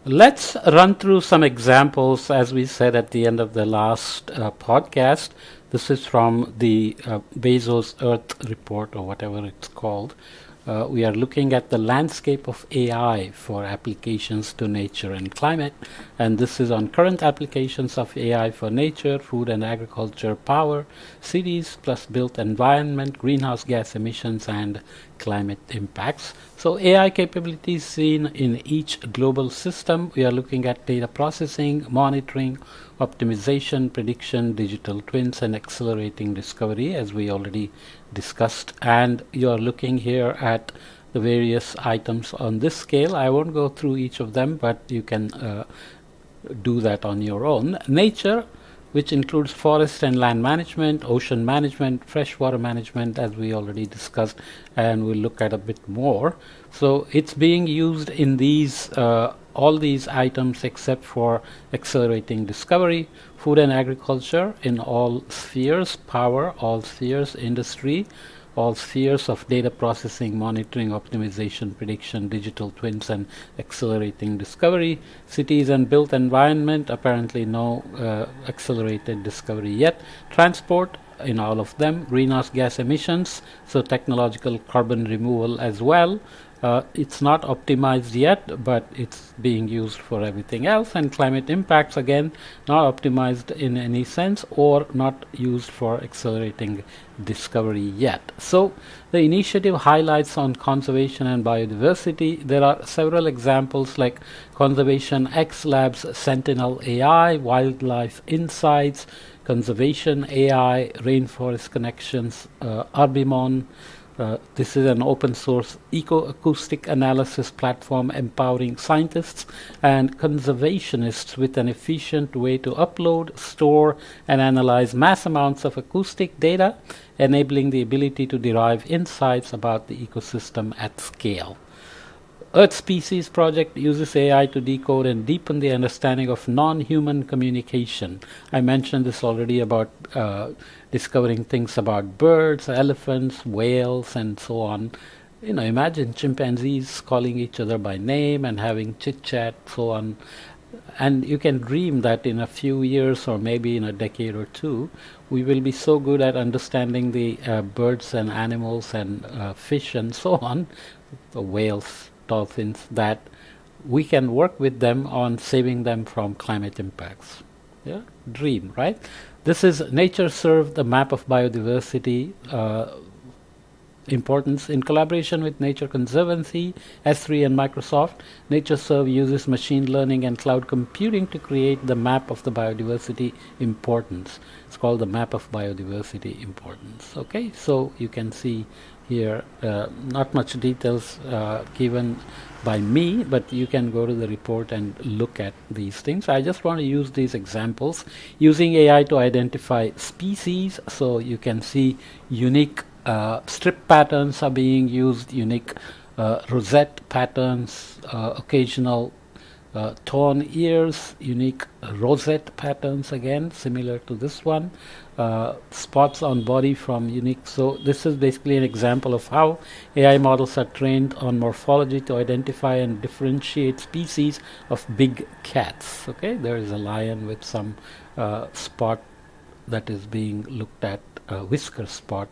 Let's run through some examples, as we said at the end of the last podcast. This is from the Bezos Earth Report, or whatever it's called. We are looking at the landscape of AI for applications to nature and climate, and this is on current applications of AI for nature, food and agriculture, power, cities plus built environment, greenhouse gas emissions, and climate impacts. So AI capabilities seen in each global system. We are looking at data processing, monitoring, optimization, prediction, digital twins, and accelerating discovery, as we already discussed. And you are looking here at the various items on this scale. I won't go through each of them, but you can do that on your own. Nature, which includes forest and land management, ocean management, freshwater management, as we already discussed, and we'll look at a bit more. So it's being used in these all these items except for accelerating discovery, food and agriculture in all spheres, power, all spheres, industry, all spheres of data processing, monitoring, optimization, prediction, digital twins, and accelerating discovery. Cities and built environment, apparently no accelerated discovery yet. Transport, in all of them. Greenhouse gas emissions, so technological carbon removal as well. It's not optimized yet, but it's being used for everything else. And climate impacts, again, not optimized in any sense or not used for accelerating discovery yet. So the initiative highlights on conservation and biodiversity. There are several examples like Conservation X Labs, Sentinel AI, Wildlife Insights, Conservation AI, Rainforest Connections, Arbimon. This is an open source ecoacoustic analysis platform empowering scientists and conservationists with an efficient way to upload, store, and analyze mass amounts of acoustic data, enabling the ability to derive insights about the ecosystem at scale. Earth Species Project uses AI to decode and deepen the understanding of non-human communication. I mentioned this already about discovering things about birds, elephants, whales, and so on. You know, imagine chimpanzees calling each other by name and having chit-chat, so on. And you can dream that in a few years or maybe in a decade or two, we will be so good at understanding the birds and animals and fish and so on, the whales, dolphins, that we can work with them on saving them from climate impacts. Yeah, dream, right? This is Nature Serve, the map of biodiversity importance. In collaboration with Nature Conservancy, S3, and Microsoft, NatureServe uses machine learning and cloud computing to create the map of the biodiversity importance. It's called the map of biodiversity importance. Okay, so you can see here not much details given by me, but you can go to the report and look at these things. I just want to use these examples using AI to identify species, so you can see unique strip patterns are being used, unique rosette patterns, occasional torn ears, unique rosette patterns, again similar to this one, spots on body from unique. So this is basically an example of how AI models are trained on morphology to identify and differentiate species of big cats. Okay, there is a lion with some spot that is being looked at, whisker spot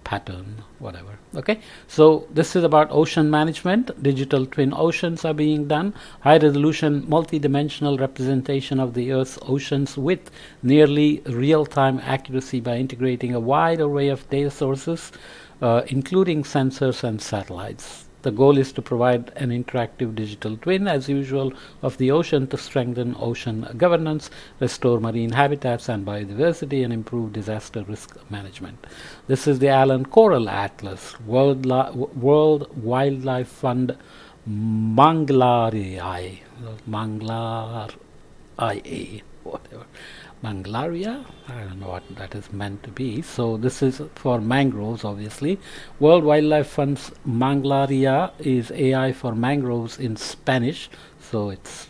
pattern, whatever. Okay, so this is about ocean management. Digital twin oceans are being done. High resolution multi-dimensional representation of the Earth's oceans with nearly real-time accuracy by integrating a wide array of data sources, including sensors and satellites. The goal is to provide an interactive digital twin, as usual, of the ocean to strengthen ocean governance, restore marine habitats and biodiversity, and improve disaster risk management. This is the Allen Coral Atlas, World Wildlife Fund Manglarii, whatever. Manglaria, I don't know what that is meant to be. So this is for mangroves, obviously. World Wildlife Fund's Manglaria is AI for mangroves in Spanish, so it's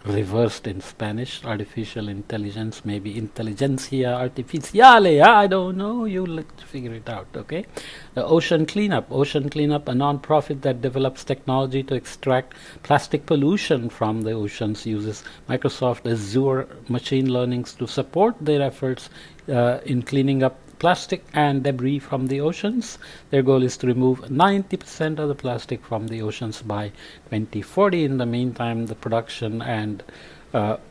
reversed in Spanish. Artificial intelligence, maybe intelligentsia artificiale. I don't know. You let's figure it out. Okay. The Ocean Cleanup. Ocean Cleanup, a non-profit that develops technology to extract plastic pollution from the oceans, uses Microsoft Azure machine learning to support their efforts in cleaning up plastic and debris from the oceans. Their goal is to remove 90% of the plastic from the oceans by 2040. In the meantime, the production and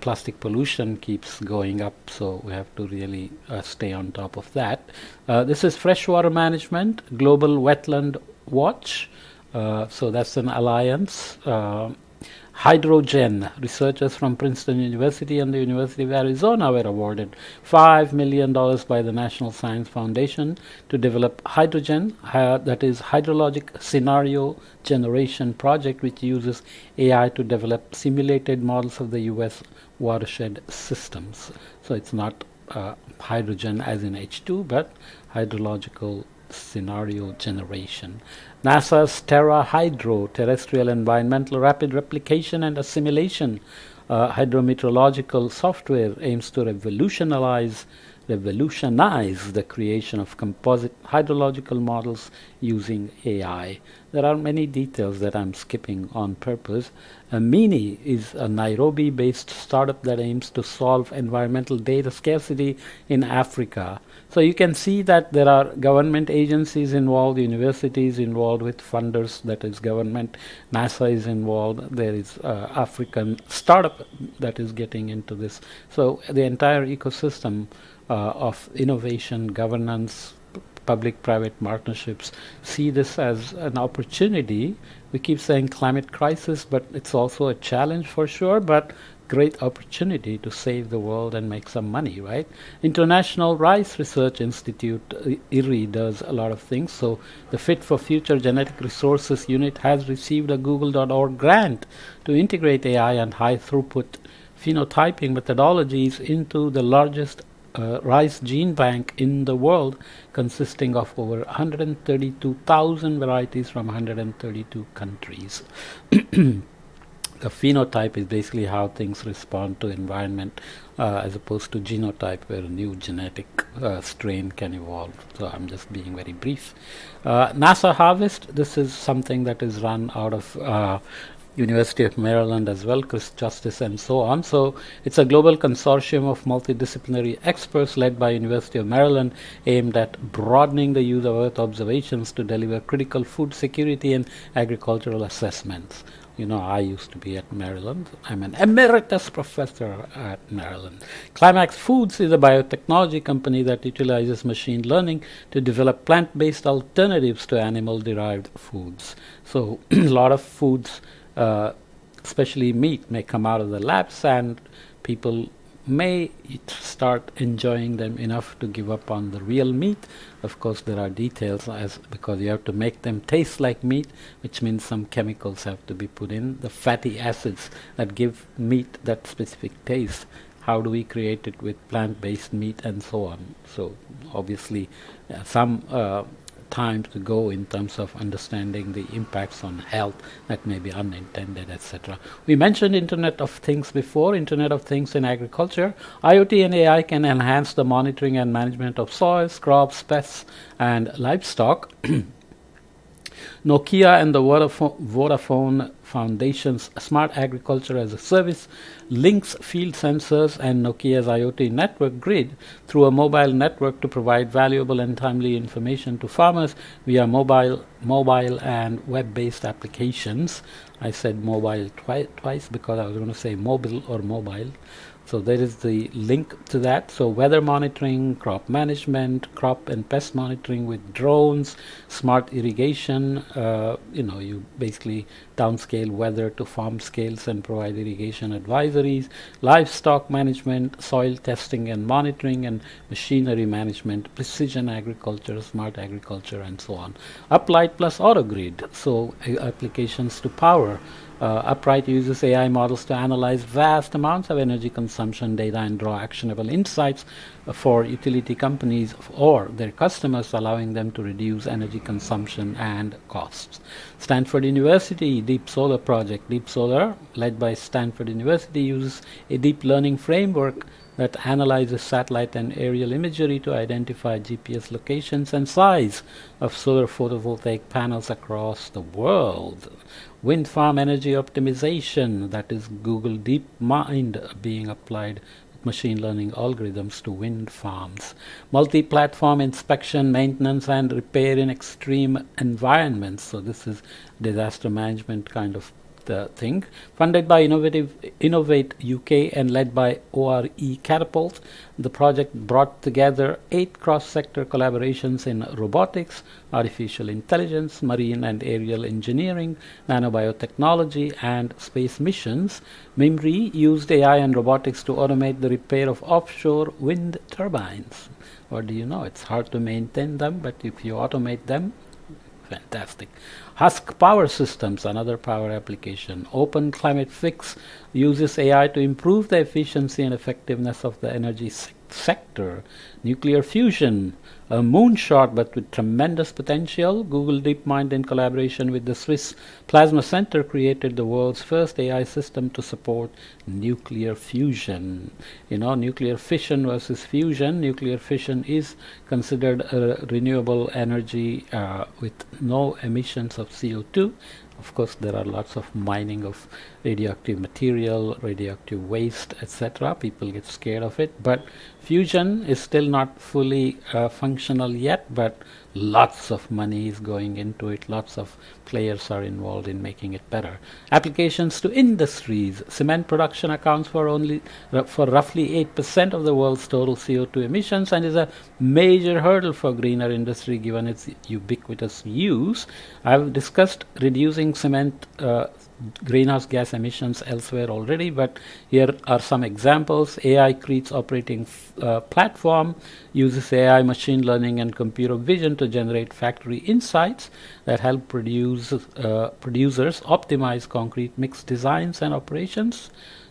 plastic pollution keeps going up, so we have to really stay on top of that. This is Freshwater Management, Global Wetland Watch. So that's an alliance. Hydrogen. Researchers from Princeton University and the University of Arizona were awarded $5 million by the National Science Foundation to develop hydrogen, that is hydrologic scenario generation project, which uses AI to develop simulated models of the U.S. watershed systems. So it's not hydrogen as in H2, but hydrological scenario generation. NASA's TerraHydro, Terrestrial Environmental Rapid Replication and Assimilation hydrometeorological software, aims to revolutionize the creation of composite hydrological models using AI. There are many details that I'm skipping on purpose. Mini is a Nairobi-based startup that aims to solve environmental data scarcity in Africa. So you can see that there are government agencies involved, universities involved with funders, that is government, NASA is involved, there is African startup that is getting into this. So the entire ecosystem of innovation, governance, public-private partnerships see this as an opportunity. We keep saying climate crisis, but it's also a challenge for sure, but great opportunity to save the world and make some money, right? International Rice Research Institute, IRRI, does a lot of things. So the Fit for Future Genetic Resources Unit has received a Google.org grant to integrate AI and high-throughput phenotyping methodologies into the largest rice gene bank in the world, consisting of over 132,000 varieties from 132 countries. The phenotype is basically how things respond to environment, as opposed to genotype, where a new genetic strain can evolve. So I'm just being very brief. NASA Harvest, this is something that is run out of University of Maryland as well, Chris Justice and so on. So it's a global consortium of multidisciplinary experts led by University of Maryland, aimed at broadening the use of Earth observations to deliver critical food security and agricultural assessments. You know, I used to be at Maryland. I'm an emeritus professor at Maryland. Climax Foods is a biotechnology company that utilizes machine learning to develop plant-based alternatives to animal-derived foods. So a lot of foods, especially meat, may come out of the labs, and people may start enjoying them enough to give up on the real meat. Of course, there are details, because you have to make them taste like meat, which means some chemicals have to be put in. The fatty acids that give meat that specific taste, how do we create it with plant-based meat and so on? So obviously some time to go in terms of understanding the impacts on health that may be unintended, etc. We mentioned Internet of Things before. Internet of Things in agriculture. IoT and AI can enhance the monitoring and management of soils, crops, pests, and livestock. Nokia and the Vodafone Foundation's Smart Agriculture as a Service links field sensors and Nokia's IoT network grid through a mobile network to provide valuable and timely information to farmers via mobile and web-based applications. I said mobile twice because I was going to say mobile or mobile. So there is the link to that. So weather monitoring, crop management, crop and pest monitoring with drones, smart irrigation. You basically downscale weather to farm scales and provide irrigation advisories, livestock management, soil testing and monitoring, and machinery management, precision agriculture, smart agriculture, and so on. Uplight plus AutoGrid, so applications to power. Upright uses AI models to analyze vast amounts of energy consumption data and draw actionable insights for utility companies or their customers, allowing them to reduce energy consumption and costs. Stanford University Deep Solar project. Deep Solar, led by Stanford University, uses a deep learning framework that analyzes satellite and aerial imagery to identify GPS locations and size of solar photovoltaic panels across the world. Wind farm energy optimization, that is Google DeepMind being applied machine learning algorithms to wind farms. Multi-platform inspection, maintenance and repair in extreme environments. So this is disaster management kind of thing. Funded by Innovate UK and led by ORE Catapult, the project brought together 8 cross-sector collaborations in robotics, artificial intelligence, marine and aerial engineering, nanobiotechnology, and space missions. MIMRI used AI and robotics to automate the repair of offshore wind turbines. What do you know? It's hard to maintain them, but if you automate them, fantastic. Husk Power Systems, another power application. Open Climate Fix uses AI to improve the efficiency and effectiveness of the energy sector. Nuclear fusion, a moonshot but with tremendous potential. Google DeepMind, in collaboration with the Swiss Plasma Center, created the world's first AI system to support nuclear fusion. Nuclear fission versus fusion. Nuclear fission is considered a renewable energy with no emissions of CO2. Of course, there are lots of mining of radioactive material, radioactive waste, etc. People get scared of it, but fusion is still not fully functional yet, but lots of money is going into it. Lots of players are involved in making it better. Applications to industries. Cement production accounts for roughly 8% of the world's total CO2 emissions and is a major hurdle for greener industry given its ubiquitous use. I've discussed reducing cement greenhouse gas emissions elsewhere already, but here are some examples. AI Crete's operating platform uses AI, machine learning and computer vision to generate factory insights that help producers optimize concrete mix designs and operations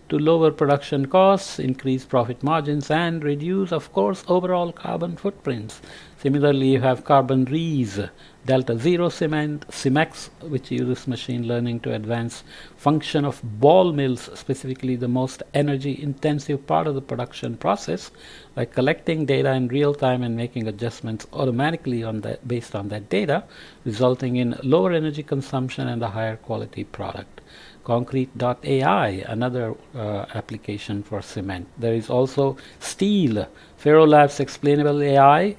to lower production costs, increase profit margins, and reduce, of course, overall carbon footprints. Similarly, you have Carbon Rees, Delta Zero Cement, Cimex, which uses machine learning to advance function of ball mills, specifically the most energy-intensive part of the production process, by collecting data in real time and making adjustments automatically based on that data, resulting in lower energy consumption and a higher quality product. Concrete.ai, another application for cement. There is also steel. Ferrolab's explainable AI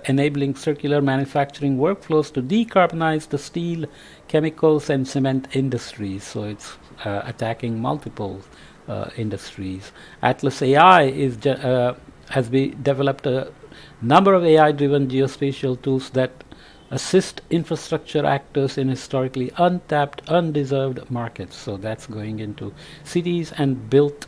enabling circular manufacturing workflows to decarbonize the steel, chemicals, and cement industries. So it's attacking multiple industries. Atlas AI has developed a number of AI-driven geospatial tools that assist infrastructure actors in historically untapped, undeserved markets. So that's going into cities and built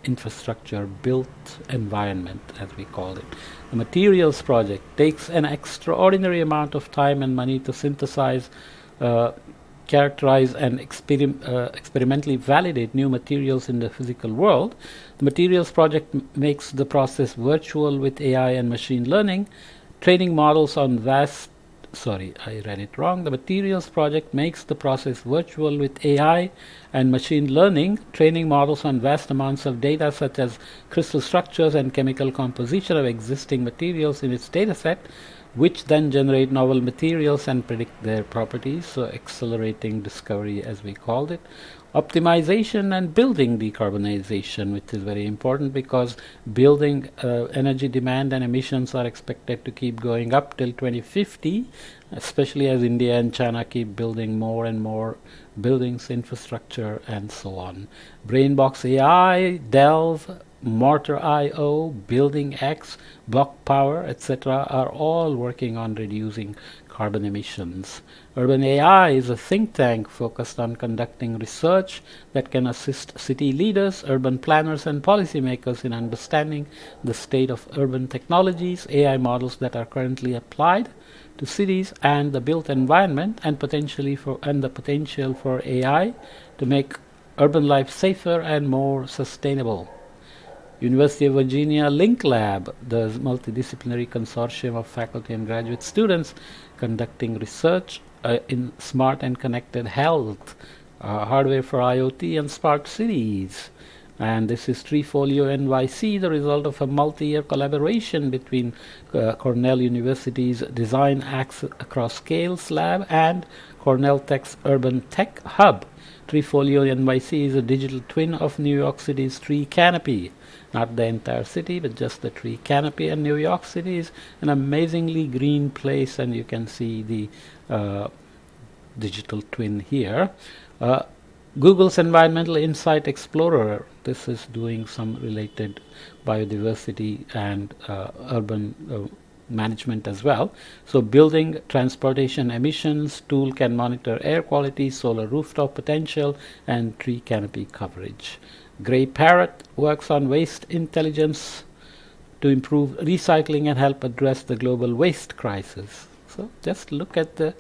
infrastructure, built environment, as we call it. The Materials Project takes an extraordinary amount of time and money to synthesize, characterize, and experimentally validate new materials in the physical world. The Materials Project makes the process virtual with AI and machine learning, training models on The Materials Project makes the process virtual with AI and machine learning, training models on vast amounts of data such as crystal structures and chemical composition of existing materials in its dataset, which then generate novel materials and predict their properties, so accelerating discovery, as we called it. Optimization and building decarbonization, which is very important because building energy demand and emissions are expected to keep going up till 2050, especially as India and China keep building more and more buildings, infrastructure, and so on. Brainbox AI, Delve, Mortar.io, Building X, Block Power, etc. are all working on reducing carbon emissions. Urban AI is a think tank focused on conducting research that can assist city leaders, urban planners, and policymakers in understanding the state of urban technologies, AI models that are currently applied to cities and the built environment, and the potential for AI to make urban life safer and more sustainable. University of Virginia Link Lab, the multidisciplinary consortium of faculty and graduate students conducting research in smart and connected health. hardware for IoT and smart cities. And this is Treefolio NYC, the result of a multi-year collaboration between Cornell University's Design Across Scales Lab and Cornell Tech's Urban Tech Hub. Treefolio NYC is a digital twin of New York City's tree canopy. Not the entire city, but just the tree canopy. And New York City is an amazingly green place, and you can see the digital twin here. Google's Environmental Insight Explorer, this is doing some related biodiversity and urban management as well. So building transportation emissions tool can monitor air quality, solar rooftop potential, and tree canopy coverage. Gray Parrot works on waste intelligence to improve recycling and help address the global waste crisis. So just look at the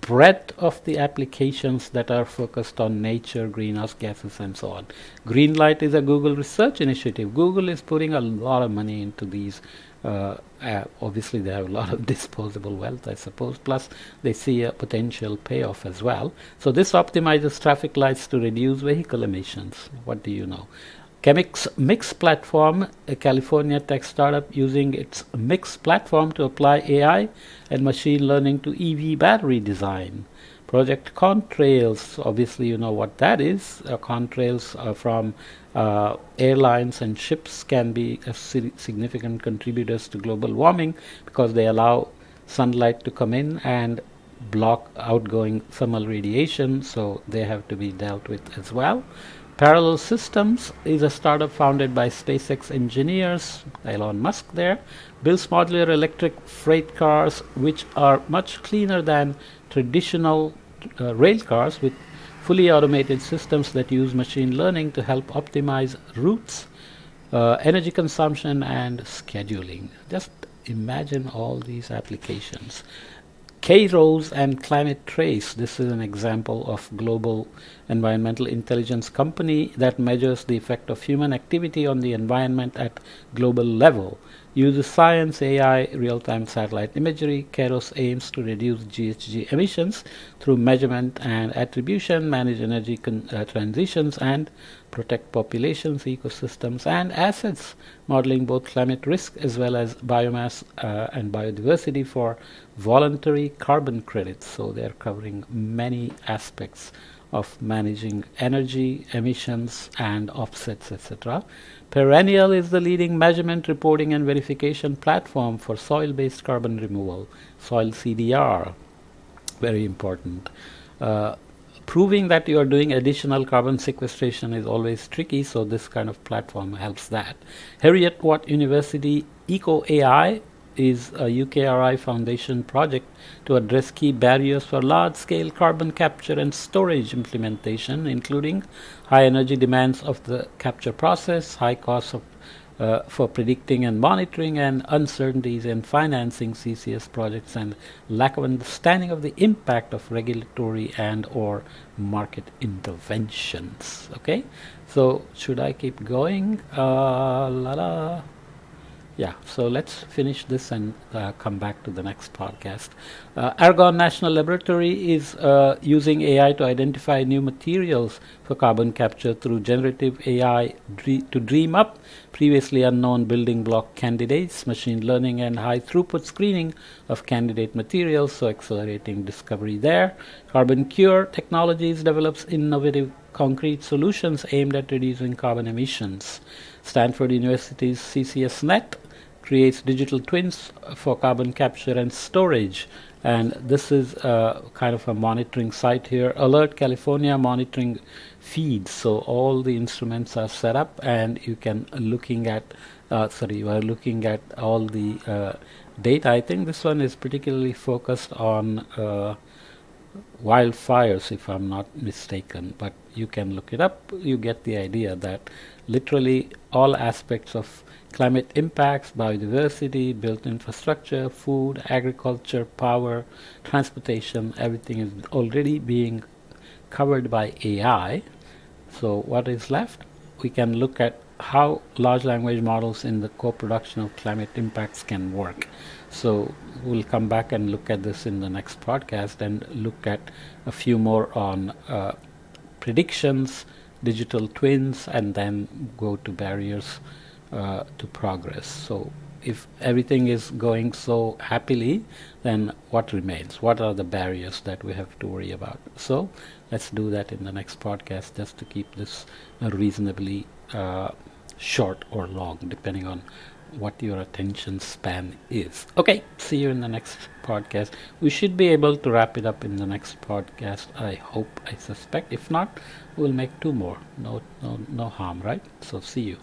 breadth of the applications that are focused on nature, greenhouse gases, and so on. Greenlight is a Google research initiative. Google is putting a lot of money into these. Obviously, they have a lot of disposable wealth, I suppose, plus they see a potential payoff as well. So this optimizes traffic lights to reduce vehicle emissions. What do you know? Chemix Mix platform, a California tech startup using its Mix platform to apply AI and machine learning to EV battery design. Project Contrails, obviously you know what that is. Contrails from airlines and ships can be significant contributors to global warming because they allow sunlight to come in and block outgoing thermal radiation, so they have to be dealt with as well. Parallel Systems is a startup founded by SpaceX engineers, Elon Musk there, builds modular electric freight cars which are much cleaner than traditional rail cars with fully automated systems that use machine learning to help optimize routes, energy consumption, and scheduling. Just imagine all these applications. K-Rose and Climate Trace, this is an example of global environmental intelligence company that measures the effect of human activity on the environment at global level. Uses science, AI, real-time satellite imagery. Kairos aims to reduce GHG emissions through measurement and attribution, manage energy transitions, and protect populations, ecosystems, and assets, modeling both climate risk as well as biomass and biodiversity for voluntary carbon credits. So they're covering many aspects of managing energy, emissions, and offsets, etc. Perennial is the leading measurement, reporting, and verification platform for soil-based carbon removal, soil CDR, very important. Proving that you are doing additional carbon sequestration is always tricky, so this kind of platform helps that. Heriot-Watt University Eco AI is a UKRI Foundation project to address key barriers for large-scale carbon capture and storage implementation, including high energy demands of the capture process, high costs for predicting and monitoring, and uncertainties in financing CCS projects, and lack of understanding of the impact of regulatory and or market interventions. Okay, so should I keep going? Yeah, so let's finish this and come back to the next podcast. Argonne National Laboratory is using AI to identify new materials for carbon capture through generative AI to dream up previously unknown building block candidates, machine learning, and high throughput screening of candidate materials, so accelerating discovery there. Carbon Cure Technologies develops innovative concrete solutions aimed at reducing carbon emissions. Stanford University's CCSNet creates digital twins for carbon capture and storage, and this is kind of a monitoring site here. Alert California monitoring feeds, so all the instruments are set up and you can you are looking at all the data. I think this one is particularly focused on wildfires, if I'm not mistaken, but you can look it up. You get the idea that literally all aspects of climate impacts, biodiversity, built infrastructure, food, agriculture, power, transportation, everything is already being covered by AI. So what is left? We can look at how large language models in the co-production of climate impacts can work. So we'll come back and look at this in the next podcast and look at a few more on predictions, digital twins, and then go to barriers to progress. So if everything is going so happily, then what remains? What are the barriers that we have to worry about? So let's do that in the next podcast, just to keep this reasonably short or long, depending on what your attention span is. Okay, see you in the next podcast. We should be able to wrap it up in the next podcast, I hope, I suspect. If not, we'll make 2 more. No harm, right? So see you.